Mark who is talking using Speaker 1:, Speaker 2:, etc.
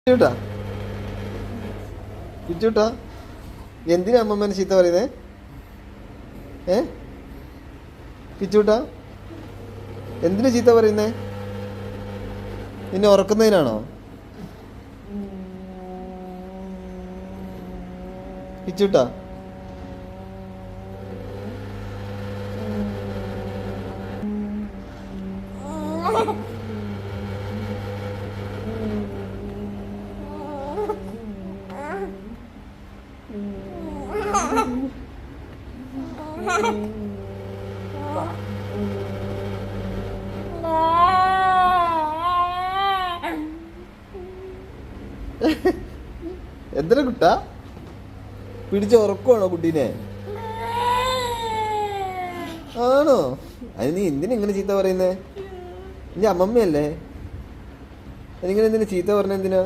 Speaker 1: കിച്ചൂട്ടാ കിച്ചൂട്ടാ എന്തിനാ അമ്മമ്മേനെ ചീത്ത പറയുന്നേ? കിച്ചൂട്ടാ എന്തിനാ ചീത്ത പറയുന്നേ? നിന്നെ ഉറക്കുന്നതിനാണോ? കിച്ചൂട്ടാ എന്തിനാ കുട്ടാ പിടിച്ച് ഉറക്കുവാണോ കുട്ടീനെ? ആണോ? അതിന് നീ എന്തിനാ ഇങ്ങനെ ചീത്ത പറയുന്നേ? നിന്റെ അമ്മമ്മയല്ലേ? എനിങ്ങനെ എന്തിനാ ചീത്ത പറഞ്ഞ എന്തിനാ?